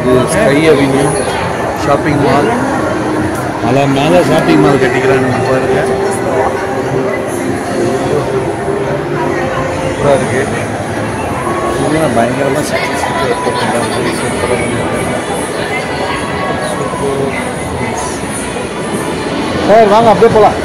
இது sky avenue shopping mall. மலை மேலே ஷாப்பிங் மால் கட்டிக்கிறாங்க பாருங்க. சூப்பராக இருக்குது. இதெல்லாம் பயங்கரமாக சார் வாங்க அப்படியே போகலாம்.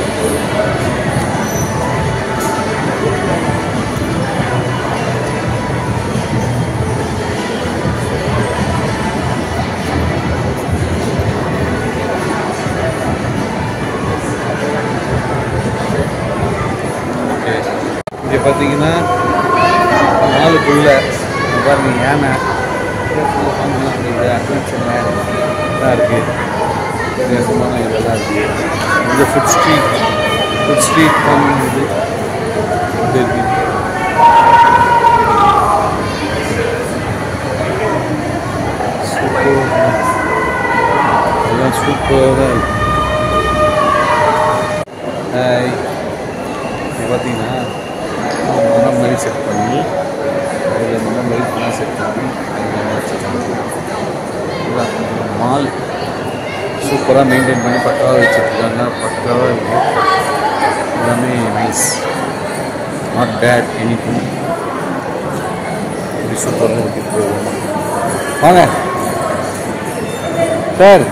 இங்கே பார்த்தீங்கன்னா நாளுக்குள்ள பாருங்க யானை அட்வென்ச்சர்லாம் இருக்குது. வித்தியாசமான இதெல்லாம் இருக்குது. இந்த ஃபுட் ஸ்ட்ரீட் பண்ணுறது இருக்கு. சூப்பர், எல்லாம் சூப்பராக இருக்குது. பார்த்தீங்கன்னா மரம் மாதிரி செட் பண்ணி அதில் மரம் லைட்லாம் செட் பண்ணி மால் சூப்பராக மெயின்டைன் பண்ணி பக்காவாக வச்சுருக்காங்க. பக்காவாக இருக்குது. எல்லாமே நைஸ், நாட் பேட் எனிதிங். இப்படி சூப்பராக இருக்குது. வாங்க சார்.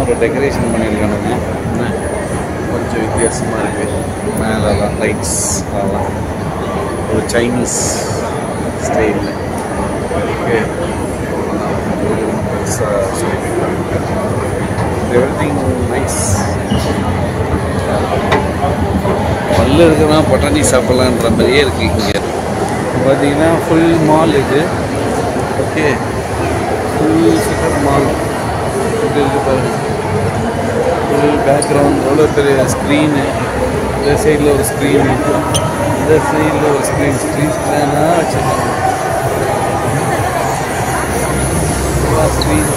ஒரு டெக்கரேஷன் பண்ணியிருக்கானுங்க. கொஞ்சம் வித்தியாசமாக இருக்குது. மேலெல்லாம் லைட்ஸ் அதெல்லாம் ஒரு சைனீஸ் ஸ்டைலில் எவ்ரிதிங் நைஸ். பல்லு இருக்குன்னா பட்டாணி சாப்பிட்லான்ற மாதிரியே இருக்குது. இங்கே பார்த்தீங்கன்னா ஃபுல் மால் இது. ஓகே, ஃபுல் செட்டப் மால் இருக்குது பாருங்க. ஃபுல் பேக்ரவுண்ட் எவ்வளோ பெரிய ஸ்க்ரீனு. இந்த சைடில் ஒரு ஸ்க்ரீனு, இந்த சைடில் ஒரு ஸ்க்ரீனாக வச்சுருக்காங்க. ஸ்க்ரீன்.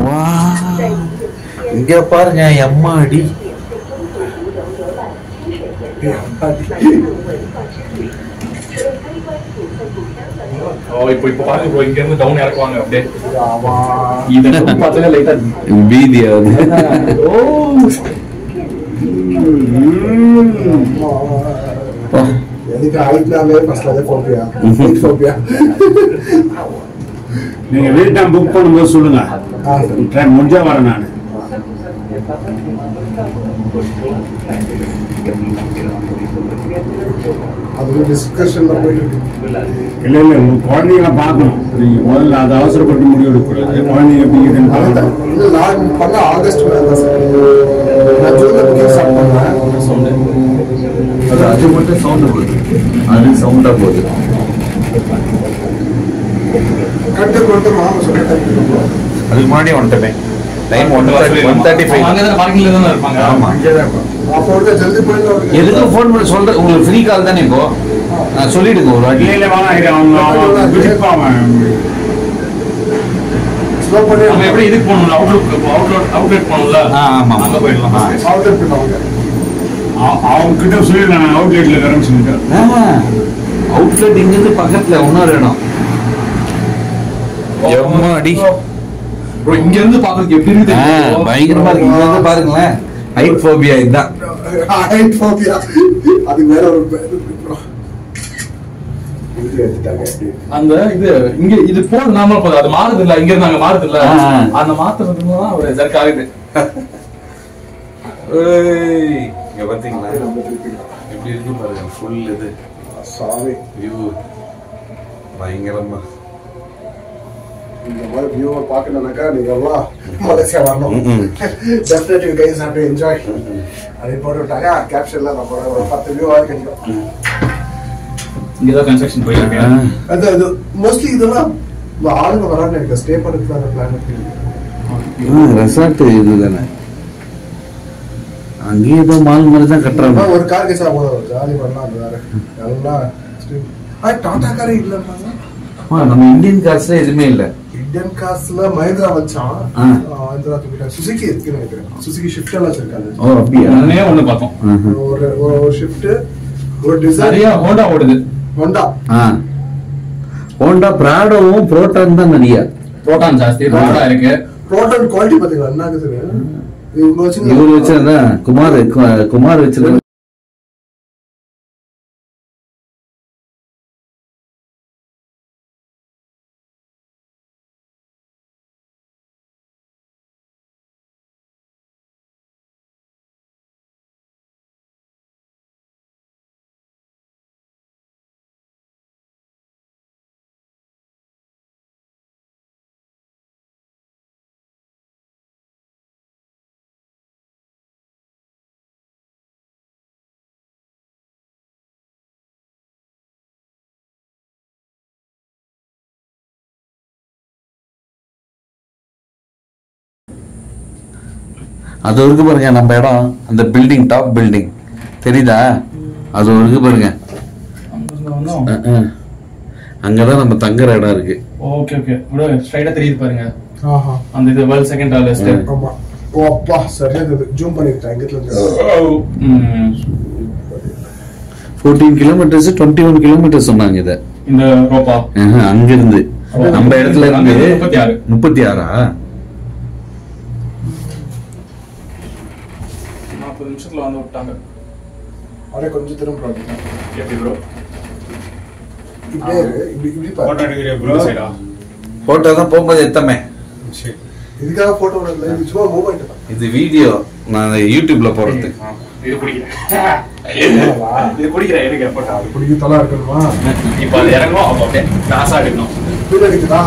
வா, இங்க பாருங்க எம்மாடி. இப்போ பாருங்க, இங்க இருந்து டவுன் இறக்குவாங்க அப்படியே. இத பார்த்தா லைட்டா வீதியாவது. எனக்கு ஹைட்னாலே ஃபர்ஸ்ட் அதே ஃபோபியா. நீங்க வெயிட் டைம் புக் பண்ணும்போது சொல்லுங்க. ட்ரெயின் முடிஞ்சா வரேன் நான். அது டிஸ்கஷன்ல போயிட்டு இருக்கு. இல்லை உங்க குழந்தைங்களை பார்க்கணும். நீங்க முதல்ல அதை அவசரப்பட்டு முடிவு எடுக்கக்கூடாது. குழந்தைங்க எப்படி இருக்குன்னு நான் பண்ண ஆகஸ்ட் நான் ஜூன்ல புக்கிங் ஸ்டார்ட் பண்ணேன். அது மட்டும் சவுண்டு போகுது. அது சவுண்டாக போகுது. கட்டு மாமா சொல்லிட்டேன். அதுக்கு முன்னாடி வந்துட்டேன். டைம் 1:35. ஆமாம். அப்போ ஜல்தி போயிட்டு எதுக்கும் ஃபோன் பண்ணி சொல்கிறேன். உங்களுக்கு ஃப்ரீ கால் தானே இப்போ. சொல்லிடுங்க ஒரு வாட்டி. இல்லை வாங்க ஸ்லோ பண்ணி நம்ம எப்படி இதுக்கு போகணும்ல, அவுட்லெட் போகணும்ல. ஆமாம், அங்கே போயிடலாம். அவுட்லெட் பண்ணுவாங்க. அவங்க கிட்ட சொல்லிடுறேன், நான் அவுட்லெட்ல இருக்கிறேன்னு சொல்லிட்டேன். அவுட்லெட் இங்கிருந்து பக்கத்தில் இன்னொரு இடம். எம்மாடி, இங்க இருந்து பாக்குறதுக்கு எப்படி இருக்கு? பயங்கரமா இருக்கு. இங்க வந்து பாருங்களேன். ஹைட் ஃபோபியா இதுதான். ஹைட் ஃபோபியா அது வேற ஒரு பேர். எடுத்துட்டாங்க. அந்த இது இங்க இது போல் நார்மல் போகுது, அது மாறுது இல்ல, இங்க இருந்து அங்க மாறுது இல்ல, அந்த மாத்துறதுக்கு தான் ஒரு ஜர்க் ஆகுது. இங்க பாத்தீங்களா எப்படி இருக்கு பாருங்க, ஃபுல் இது சாரி வியூ பயங்கரமா. இந்த மாதிரி வியூவை பார்க்கணும்னாக்கா நீங்க எல்லாம் மலேசியா வரணும். Definitely you guys have to enjoy. அதை போட்டு விட்டாங்க கேப்ஷன்ல நம்ம ஒரு 10 வியூ ஆகுது கிடைக்கும். இங்க தான் கன்ஸ்ட்ரக்ஷன் போயிருக்கு. அது மோஸ்ட்லி இதெல்லாம் ஆளுங்க வராங்க, எனக்கு ஸ்டே பண்ணுறதுக்கு பிளான் இருக்கு. ரெசார்ட் இதுதானே, அங்கேயே ஏதோ மால் மாதிரி தான் கட்டுறாங்க. ஒரு கார் கேஸா போதும், ஜாலி பண்ணலாம். அது வேற நல்லா டாடா காரே இல்லைன்னாங்க. நம்ம இந்தியன் கார்ஸ்ல எதுவுமே இல்ல. இந்தியன் கார்ஸ்ல மஹிந்திரா வச்சான், மஹிந்திரா தூக்கிட்டாங்க. சுசுகி இருக்குன்னு நினைக்கிறேன், சுசுகி ஷிஃப்ட் எல்லாம் வச்சிருக்காங்க. ஓ அப்படியா? நானே ஒண்ணு பார்த்தோம், ஒரு ஷிஃப்ட், ஒரு டிசைன். நிறைய ஹோண்டா ஓடுது. ஹோண்டா ஹோண்டா பிராடோவும் புரோட்டான் தான் நிறைய. புரோட்டான் ஜாஸ்தி, ஹோண்டா இருக்கு. புரோட்டான் குவாலிட்டி பாத்தீங்களா என்ன இருக்குது? இவரு வச்சதான் குமார் வச்சது. அது இருக்கு பாருங்க நம்ம இடம், அந்த பில்டிங், டாப் பில்டிங் தெரியுதா? அது இருக்கு பாருங்க, அங்கதான் நம்ம தங்குற இடம் இருக்கு. ஓகே ஓகே, ஸ்ட்ரைட்டா தெரியுது பாருங்க. அந்த இது வேர்ல்ட் செகண்ட் டாலஸ்ட். ஆமா. ஓ அப்பா சரியா இது ஜூம் பண்ணிட்டேன். இங்கத்துல 14 கிலோமீட்டர்ஸ் 21 கிலோமீட்டர் சொன்னாங்க இத. இந்த ரோப்பா அங்க இருந்து நம்ம இடத்துல இருந்து 36. 40 நிமிஷத்துல வந்து விட்டாங்க. அப்படியே கொஞ்சம் திரும்ப எப்படி ப்ரோ? இப்படியே இப்படி போட்டோ எடுக்கிறியா ப்ரோ? சைடா போட்டோ தான் போகும்போது எத்தமே. இதுக்காக போட்டோ இல்லை, இது சும்மா மூவ்மெண்ட் தான். இது வீடியோ நான் யூடியூப்ல போடுறது. இது பிடிக்கிறேன், இது பிடிக்கிறேன். எனக்கு போட்டோ அது பிடிக்க தலா இருக்கணுமா? இப்போ அது இறங்கும், அப்போ அப்படியே கிராஸா எடுக்கணும். வீடு எடுக்குதா?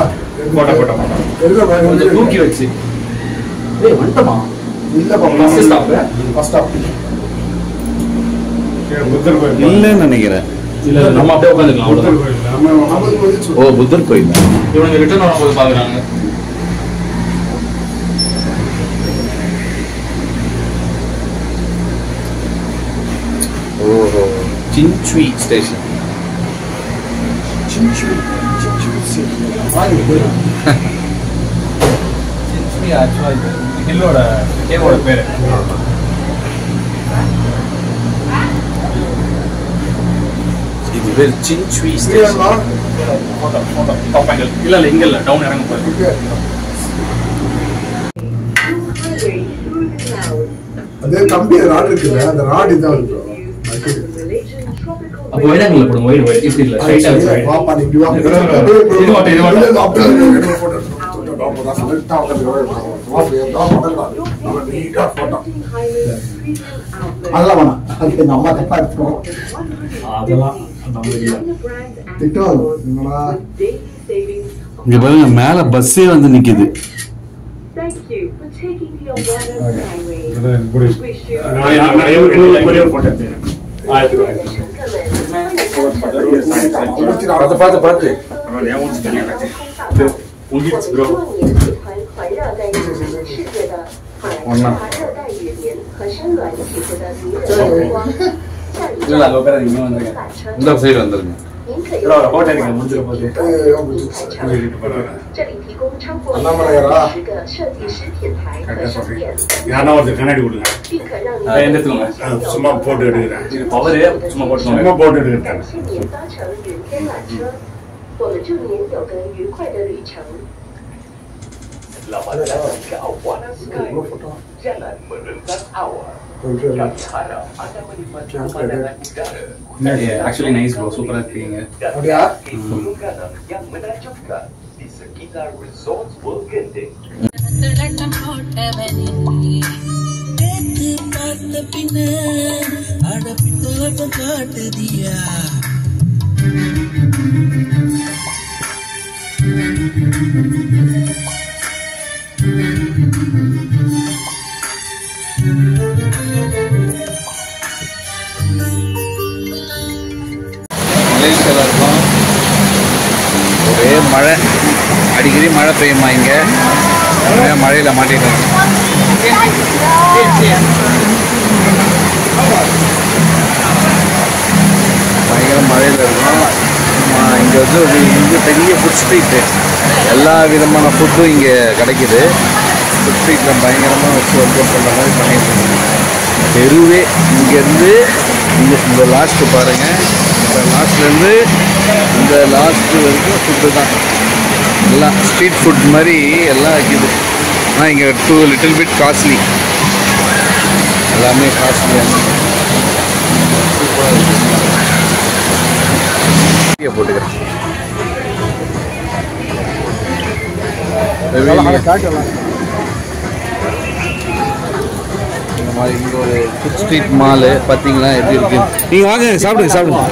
போட்டோ போட்டோ போட்டோ எடுக்க கொஞ்சம் தூக்கி வச்சு. ஏய் வந்துட்டமா? இல்லப்பா, ஃபர்ஸ்ட் ஸ்டாப். ஃபர்ஸ்ட் ஸ்டாப் புத்தர் கோயில் இல்லைன்னு நினைக்கிறேன். இல்ல நம்ம அப்படியே உட்காந்துக்கலாம், புத்தர் அவ்வளவுதான். கோயில் நம்ம நமக்கு வந்து ஓ புத்தர் கோயில். இவனுங்க ரிட்டர்ன் வரும்போது பாக்குறாங்க. ஓஹோ, சின்சுவி ஸ்டேஷன். சின்சுவி ஆக்சுவலா ஹில்லோட கேவோட பேரு. இது பேர் சின்சுவி ஸ்டேஷன். இல்ல இங்க இல்ல, டவுன் இறங்க போகுது. அதே கம்பி ராட் இருக்குல்ல, அந்த ராட் இதான் இருக்கு. அப்போ வைடாங்கல போடுங்க, வைட் இப்படி இல்ல, ஸ்ட்ரைட்டா இருக்கு. வாப்பா நீ இப்படி வா. இது மட்டும் இல்ல, இல்ல, அப்படியே ஒரு photo எடுத்து. அப்பதான் select ஆகுது. வா, ஏதோ பண்ணலாம். நம்ம நீட்டா photo. அதெல்லாம் வேணாம், அது நம்ம தப்பா எடுத்துக்கணும். அதெல்லாம் நம்ம இல்ல. திட்டம் என்னடா? இங்க பாருங்க, மேல பஸ்ஸே வந்து நிக்குது. Thank you for taking the Awareness Highway. பார்த்து பார்த்து இல்ல அங்க உட்கார இங்க வந்துருங்க. இந்த சைடு வந்துருங்க. போட்டோ எடுங்க, முடிஞ்சிர போகுது. 这里提供超过10个设计师品牌和商店， யாரா ஒருத்தர் கண்ணாடி கொடுங்க. 并可让你 எந்திரத்துங்க. சும்மா போட்டோ எடுக்கிறேன். இது பவரு சும்மா போட்டுக்கோங்க. சும்மா போட்டோ எடுக்கிறேன். 去年搭乘云天缆车，我们祝您有个愉快的旅程。Selamat datang ke Awana Sky. Jalan merentas awal. Kami harap anda menikmati pemandangan udara. Actually nice bro, super இருக்கீங்க. Dan kaki gunung ganang yang menakjubkan di sekitar Resort World Genting. மலேசியாவில் இருக்கோம். ஒரே மழை, அடிக்கடி மழை பெய்யுமா இங்கே. மழையில் மாட்டிட்டோம். பயங்கர மழையில் இருக்கும். இங்கே வந்து ஒரு இங்கே பெரிய ஃபுட் ஸ்ட்ரீட்டு, எல்லா விதமான ஃபுட்டும் இங்கே கிடைக்கிது. ஃபுட் ஸ்ட்ரீட்டில் பயங்கரமாக வச்சு ஒர்க் பண்ணுற மாதிரி பண்ணியிருக்காங்க. தெருவே இங்கேருந்து இந்த லாஸ்ட்டு பாருங்கள், இந்த லாஸ்ட்லேருந்து இந்த லாஸ்ட்டு வரைக்கும் ஃபுட்டு தான். எல்லாம் ஸ்ட்ரீட் ஃபுட் மாதிரி எல்லாம் இருக்குது. ஆனால் இங்கே லிட்டில் பிட் காஸ்ட்லி, எல்லாமே காஸ்ட்லியாக சூப்பராக இருக்குது. போட்டுக்கிறேன் இந்த மாதிரி இங்கே ஒரு ஃபுட் ஸ்ட்ரீட் மாலு பார்த்தீங்களா எப்படி இருக்கு. நீங்கள் வாங்க சாப்பிடுங்க சாப்பிடுங்க.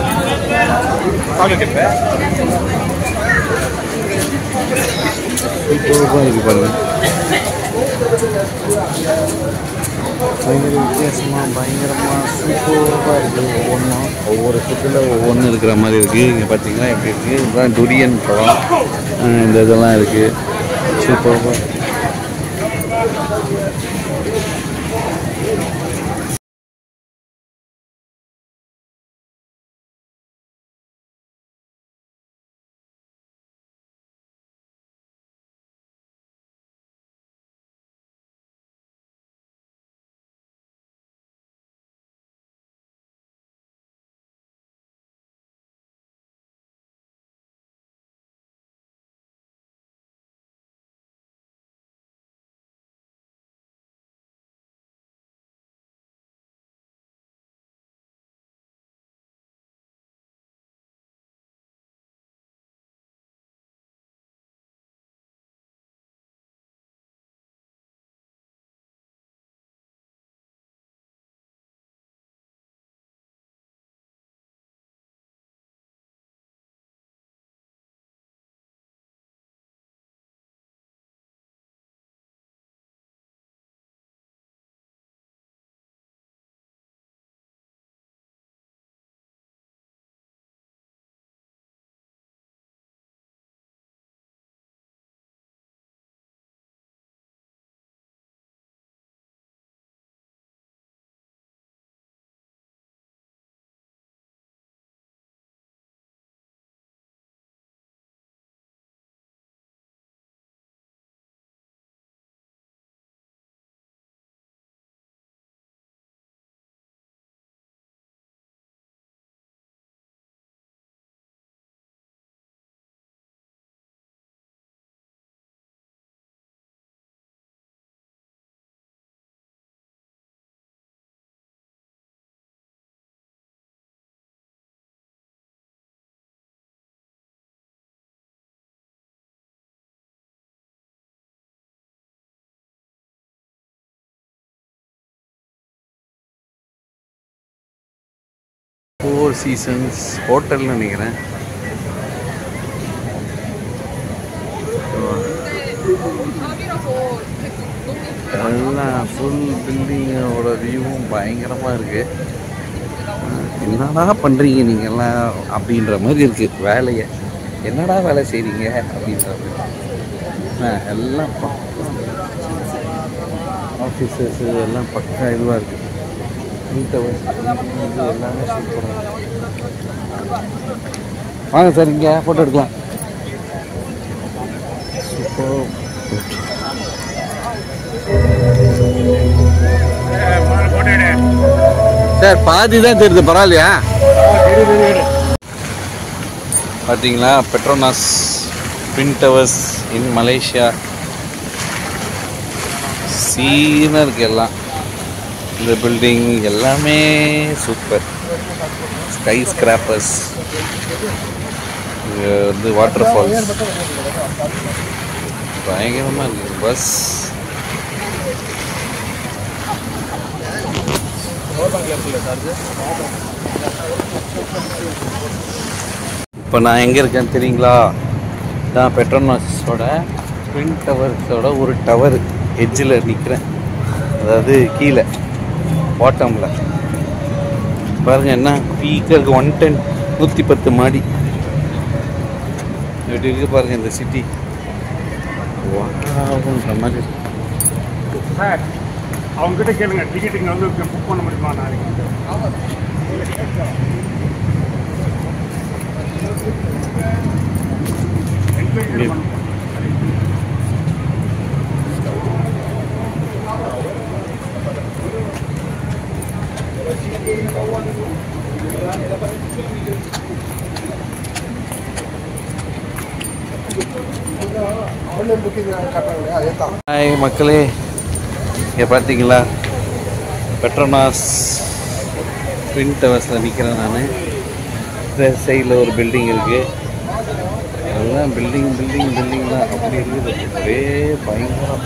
சூப்பராக இருக்கு பாருங்க. பயங்கர வித்தியாசமாக பயங்கரமாக சூப்பராக இருக்குது. ஒவ்வொரு ஃபுட்டில் ஒவ்வொன்றும் இருக்கிற மாதிரி இருக்குது. இங்கே பார்த்தீங்கன்னா எப்படி இருக்குது. இதுதான் டுரியன் பழம், இந்த இதெல்லாம் இருக்குது. சூப்பராக ஃபோர் சீசன்ஸ் ஹோட்டல்னு நினைக்கிறேன். எல்லாம் ஃபுல் பில்டிங்கோட வியூவும் பயங்கரமாக இருக்குது. என்னடா பண்ணுறீங்க நீங்கள்லாம் அப்படின்ற மாதிரி இருக்குது. வேலையை என்னடா வேலை செய்கிறீங்க அப்படின்ற மாதிரி. எல்லாம் ஆஃபீஸர்ஸு எல்லாம் பக்கா இதுவாக இருக்குது. இது எல்லாமே சூப்பராக. வாங்க சார், இங்கே ஃபோட்டோ எடுக்கலாம். சூப்பர். சார் பாதி தான் தெரியுது, பரவாயில்லையா? பார்த்தீங்களா, Petronas twin towers in Malaysia. சீனாக இருக்குது எல்லாம். இந்த பில்டிங் எல்லாமே சூப்பர். ஸ்கை ஸ்கிராப்பர்ஸ், இது வந்து வாட்டர் ஃபால்ஸ் பயங்கரமாக இருக்குது. பஸ் இப்போ நான் எங்கே இருக்கேன்னு தெரியுங்களா? தான் பெட்ரோனாஸோட ட்வின் டவர்ஸோட ஒரு டவர் எட்ஜில் நிற்கிறேன். அதாவது கீழே பாட்டமில் பாருங்கள் என்ன பீக்காக இருக்குது. 110 மாடி எப்படி இருக்குது பாருங்கள் இந்த சிட்டி. வாங்குற மாதிரி சார் அவங்ககிட்ட கேளுங்க, டிக்கெட் இங்கே வந்து புக் பண்ண முடியுமா நாளைக்கு? ஆன்லைன் புக்கிங் கட்டுறாங்க, அதே தான். ஹாய் மக்களே, இங்கே பார்த்தீங்களா பெட்ரோனாஸ் ட்வின் டவர்ஸில் நிற்கிறேன் நான். இந்த சைடில் ஒரு பில்டிங் இருக்குது. எல்லாம் பில்டிங் தான் அப்படி இருக்குது. ஒரே பயங்கரம்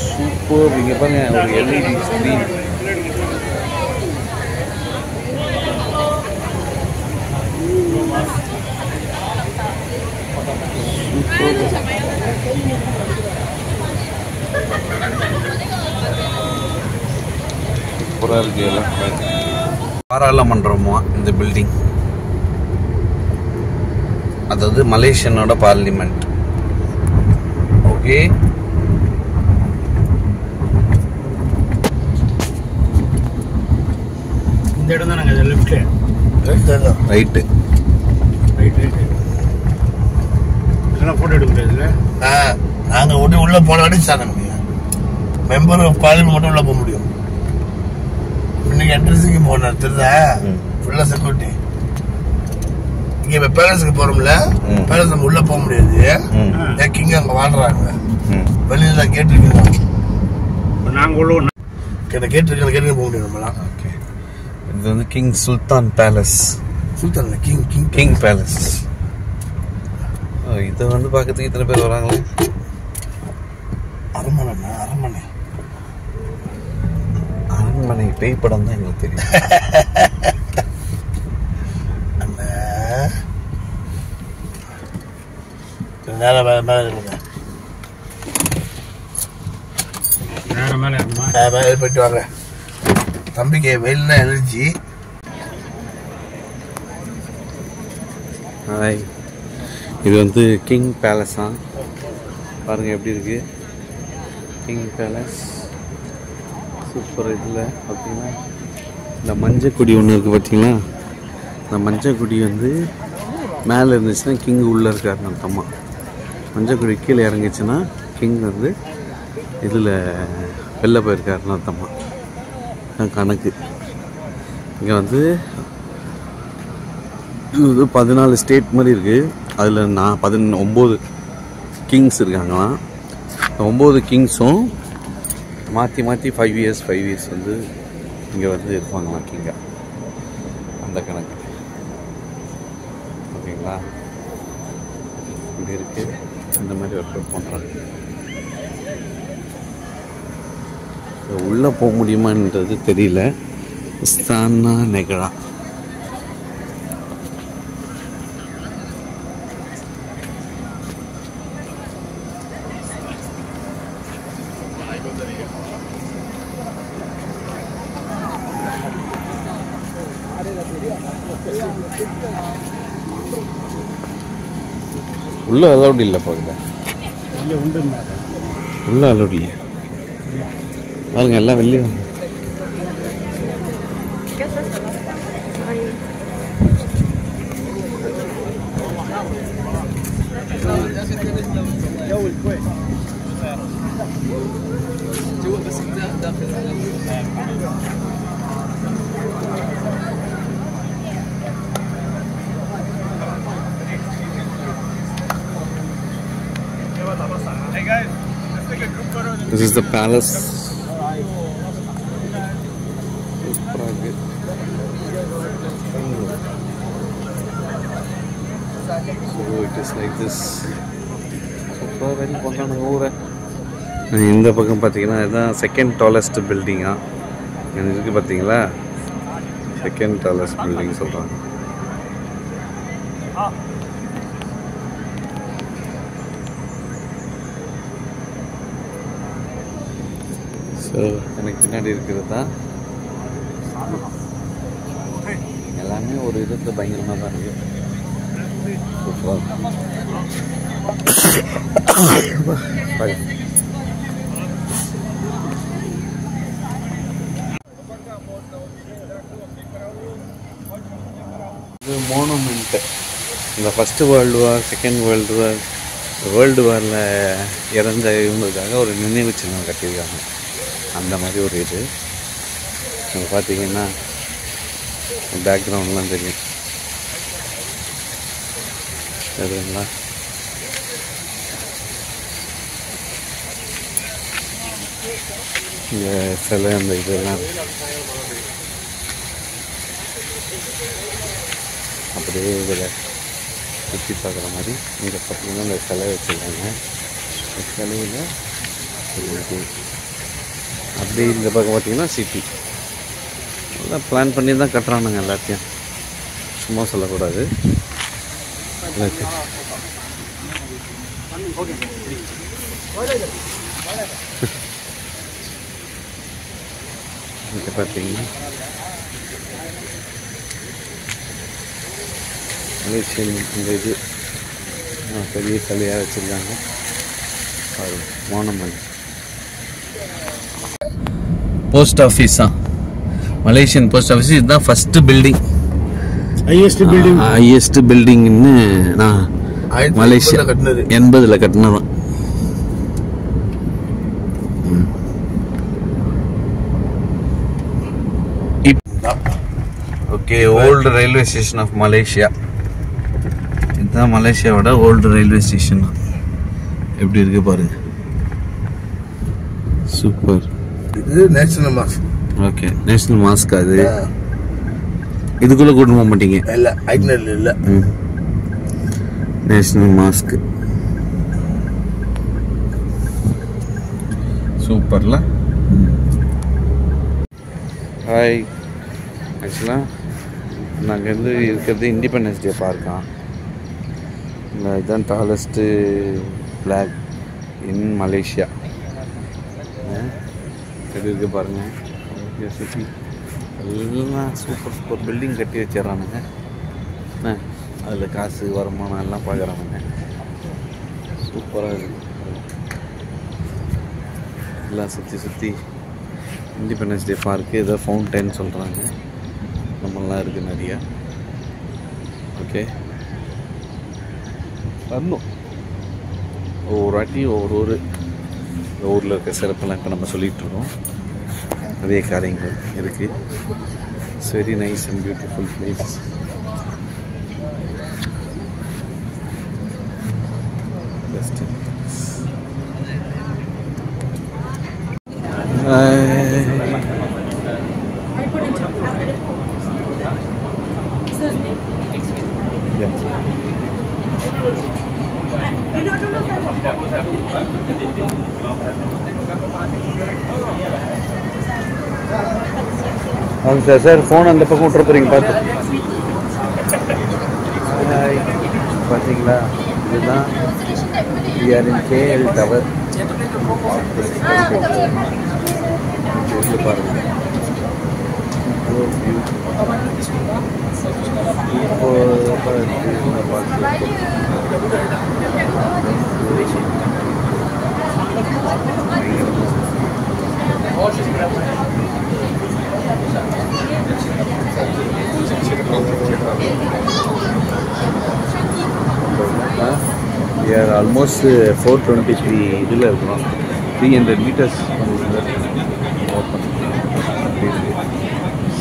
சூப்பர். இங்கே பாருங்கள் ஒரு எல்இடி ஸ்க்ரீன். சூப்பராக இருக்குது எல்லாம். பாராளுமன்றமா இந்த பில்டிங், அதாவது மலேசியனோட பார்லிமெண்ட். ஓகே, இந்த இடம் தான் நாங்கள் லெஃப்ட் ரைட்டு. இதெல்லாம் ஃபோட்டோ எடுக்க முடியாதுல்ல? நாங்கள் உள்ள போன அடிச்சாங்க. மெம்பர் ஆஃப் பார்லிமெண்ட் மட்டும் உள்ள போக முடியும். இன்னைக்கு என்ட்ரன்ஸுக்கு போனார் தெரியுதா? ஃபுல்லா செக்யூரிட்டி. இங்க இப்ப பேலஸுக்கு போறோம்ல, பேலஸ் நம்ம உள்ள போக முடியாது. கிங் அங்க வாழ்றாங்க. வெளியில கேட்டிருக்கீங்க, நாங்கள் உள்ள கேட்டு போக முடியும் நம்மளாம். ஓகே, இது வந்து கிங் சுல்தான் பேலஸ். சுல்தான் கிங் பேலஸ். இதை வந்து பார்க்கறதுக்கு இத்தனை பேர் வராங்களே. அரண்மனை பேய் படம் தான் எங்களுக்கு தெரியும். மேல போயிட்டு வாங்க தம்பிக்கு. வெயில்னா எனர்ஜி. ஹாய், இது வந்து கிங் பேலஸா பாருங்கள் எப்படி இருக்கு. King palace super. இதில் பார்த்தீங்கன்னா இந்த மஞ்சள் கொடி ஒன்று இருக்குது பார்த்தீங்களா? இந்த மஞ்சள் கொடி வந்து மேலே இருந்துச்சுன்னா கிங் உள்ளே இருக்காருன்னு அர்த்தமா. மஞ்சள் கொடி கீழே இறங்கிச்சுன்னா கிங் வந்து இதில் வெளில போயிருக்காருன்னு அர்த்தமா. கணக்கு இங்கே வந்து இது 14 ஸ்டேட் மாதிரி இருக்குது. அதில் 19 கிங்ஸ் இருக்காங்களாம். 9 கிங்ஸும் மாற்றி 5 இயர்ஸ் வந்து இங்கே வந்து இருப்பாங்களாம் கிங்கா. அந்த கணக்கு ஓகேங்களா? இப்படி இருக்குது. இந்த மாதிரி ஒர்க் அவுட் பண்ணுறாங்க. உள்ளே போக முடியுமான்றது தெரியல. ஸ்தானா நெகரா உள்ள அலௌட் இல்லை. போகுது உள்ள அலௌட் இல்லை பாருங்க. எல்லாம் வெளியே Hey guys, let's take a group photo. This is the palace. So it is like this. இந்த பக்கம் பார்த்தீங்கன்னா இதுதான் செகண்ட் டாலஸ்ட் பில்டிங்கா இருக்குது பார்த்தீங்களா, செகண்ட் டாலஸ்ட் பில்டிங் சொல்கிறாங்க. ஸோ எனக்கு பின்னாடி இருக்கிறது தான் எல்லாமே ஒரு விதத்தில் பயங்கரமாக தான் இருக்குது. சூப்பராக இது மோனுமெண்ட்டு. இந்த first world war, second world வாரில் இறந்த இவங்களுக்காக ஒரு நினைவு சின்னம் கட்டியிருக்காங்க. அந்த மாதிரி ஒரு இது பார்த்தீங்கன்னா பேக்ரவுண்ட்லாம் தெரியும் சரிங்களா. இந்த சிலை அந்த இதெல்லாம் அப்படியே இதில் சுற்றி பார்க்குற மாதிரி இங்கே பார்த்தீங்கன்னா இந்த சிலை வச்சுருக்காங்க. இந்த சிலையில் அப்படியே இந்த பக்கம் பார்த்தீங்கன்னா சிட்டி எல்லாம் பிளான் பண்ணி தான் கட்டுறானுங்க எல்லாத்தையும், சும்மா சொல்லக்கூடாது. இங்கே பார்த்தீங்கன்னா மலேசியன் இந்த இது பெரிய சிலையாக வச்சுருக்காங்க. மோனமன் போஸ்ட் ஆஃபீஸா, மலேசியன் போஸ்ட் ஆஃபீஸ். இதுதான் ஃபஸ்ட்டு பில்டிங், ஹையஸ்ட் பில்டிங்னு நான் மலேசியா 80 கட்டினதான். Okay, old railway station of Malaysia. இதுதான் மலேசியாவோட ஓல்டு ரயில்வே ஸ்டேஷன். எப்படி இருக்கு பாருங்க, சூப்பர். இது national mask. Okay, national mask. அது இதுக்குள்ள கூட்டு போக மாட்டீங்க? இல்ல, ஐக்னல் இல்ல. நேஷனல் மாஸ்க் சூப்பர்ல. ஹாய், ஆக்சுவலாக நாங்கள் வந்து இருக்கிறது இண்டிபெண்டன்ஸ் டே பார்க்கா. இதுதான் டாலஸ்ட்டு ஃப்ளாக் இன் மலேசியா. எப்படி இருக்கு பாருங்கள், சிட்டி எல்லாம் சூப்பர் பில்டிங் கட்டி வச்சிடறானுங்க. அதில் காசு வருமானம் எல்லாம் பார்க்குறானுங்க. சூப்பராக இருக்குது எல்லாம் சுற்றி இண்டிபெண்டன்ஸ் டே பார்க்கு. ஏதோ ஃபவுண்டைன் சொல்கிறாங்க, நம்மளாம் இருக்குது நிறையா. ஓகே, வரணும் ஒவ்வொரு வாட்டி ஒவ்வொரு ஊரில் இருக்க சிறப்பெல்லாம் இப்போ நம்ம சொல்லிகிட்ருக்கோம். நிறைய காரியங்கள் இருக்குது. It's very nice and beautiful place. Sir phone அந்த பக்கம் விட்டுற போகிறீங்க பார்த்து. பார்த்தீங்களா, இதுதான் KL டவர். பாருங்க, we are almost 423 இதில் இருக்கிறோம். 300 meters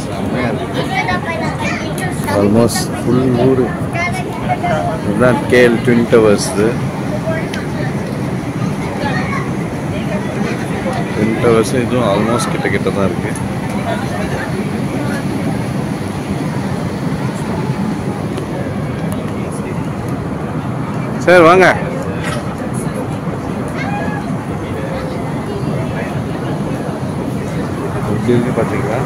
செம்மையாக இருக்குது. ஆல்மோஸ்ட் ஃபுல் ஊர். இதுதான் KL Twin Towers. Twin towers இதுவும் ஆல்மோஸ்ட் கிட்ட கிட்ட தான் இருக்குது. சார் வாங்க. எப்படி இருக்கு பார்த்தீங்களா?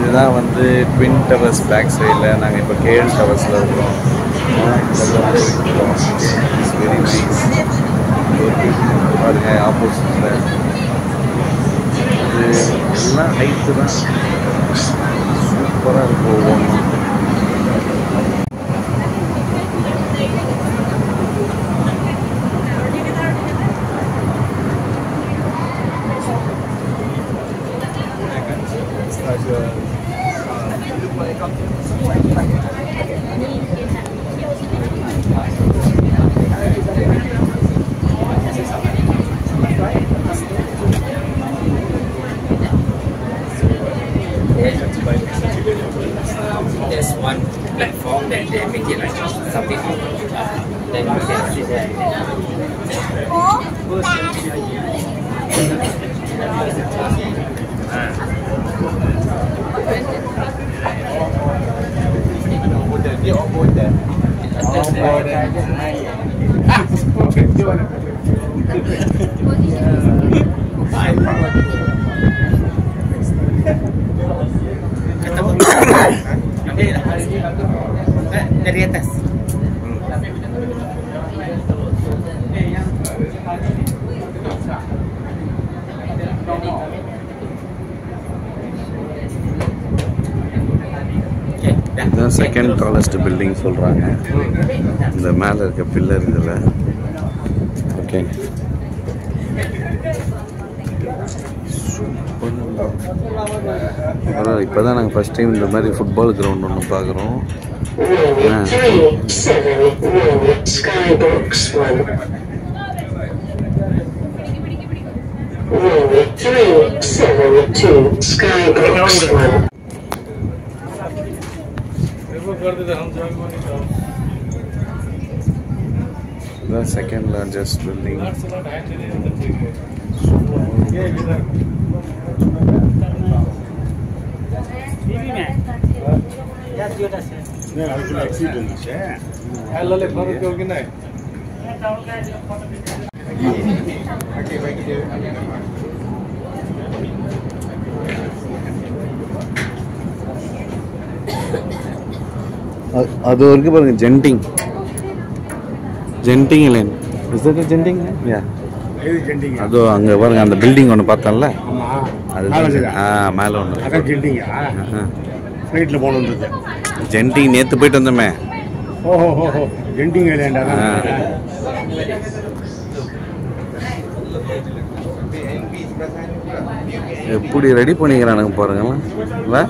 இதுதான் வந்து ட்வின் டவர்ஸ் பேக் சைடில். நாங்கள் இப்போ கேஎல் டவர்ஸில் இருக்கிறோம். It's very nice. பாருங்க ஆப்போசிட்டில் இது எல்லாம் ஹைட்டு தான். சூப்பராக இருக்கும் ஒவ்வொன்றும். There's one platform that they make it like something. Then you can sit there. Dari atas. இதுதான் செகண்ட் டாலஸ்ட் பில்டிங் சொல்கிறாங்க. இந்த மேலே இருக்க பில்லர் இதில். ஓகே, இப்போ தான் நாங்கள் ஃபஸ்ட் டைம் இந்த மாதிரி ஃபுட்பால் கிரவுண்ட் ஒன்று பார்க்குறோம். இதுதான் செகண்ட் லார்ஜஸ்ட் பில்டிங். அது வரைக்கும் பாருங்க, Genting line. Is that Genting? Yeah, அதோ அங்கே பாருங்க, அந்த பில்டிங் ஒன்று பார்த்தோம்ல, அது மேலே ஒன்று. அதான் ஜெண்டிங்கா? ஃப்ளைட்டில் போகணுன்றது ஜென்டிங் நேற்று போயிட்டு வந்தோமே. ஓஹோ, ஜெண்டிங் ஐலாண்டா? எப்படி ரெடி பண்ணிக்கிறானுங்க பாருங்களேன். இல்லை,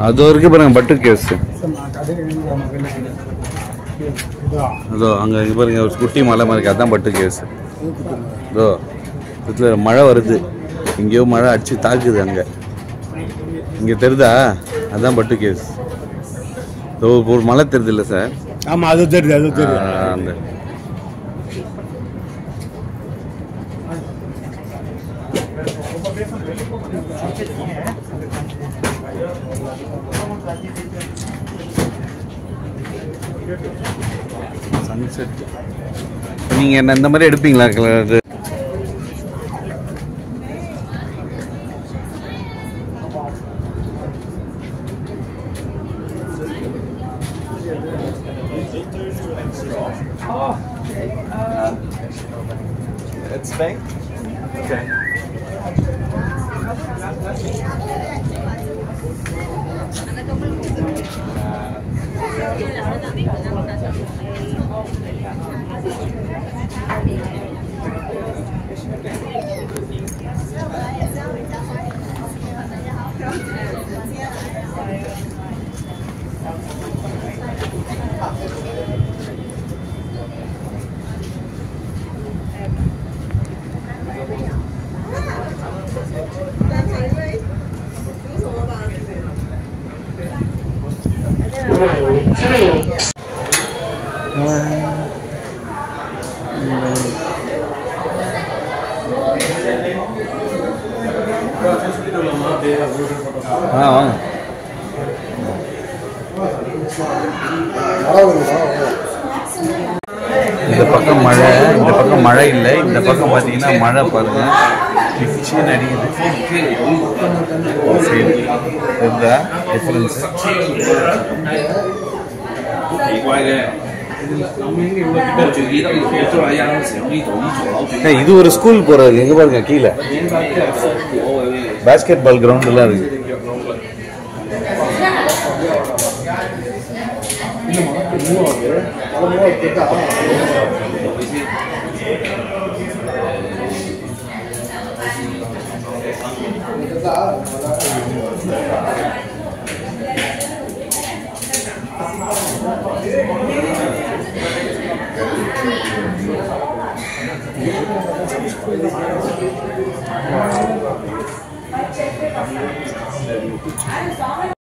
அது வரைக்கும் பாருங்க பட்டு கேஸ். அதோ அங்கே இது பாருங்க, ஒரு குட்டி மலை மாதிரி இருக்கு, அதுதான் பட்டு கேஸ். இதோ இதில் மழை வருது, எங்கேயோ மழை அடிச்சு தாக்குது. அங்கே இங்கே தெரியுதா? அதுதான் பட்டு கேஸ். ஒரு மலை தெரியுது இல்லை சார்? ஆமாம், அது தெரியுது, அது தெரியுது. அந்த சன்செட். நீங்கள் என்ன இந்த மாதிரி எடுப்பீங்களா? இது It's Spain? Okay. வாங்க. இந்த பக்கம் மழை, இந்த பக்கம் மழை இல்லை. இந்த பக்கம் பார்த்தீங்கன்னா மழை பாருங்க, பிச்சுன்னு அடிக்குது. சரி, இதுதா டிஃபரன்ஸ். இது ஒரு ஸ்கூல் போறது. எங்க பாருங்க கீழே பேஸ்கெட் பால் கிரவுண்ட் எல்லாம் இருக்கு.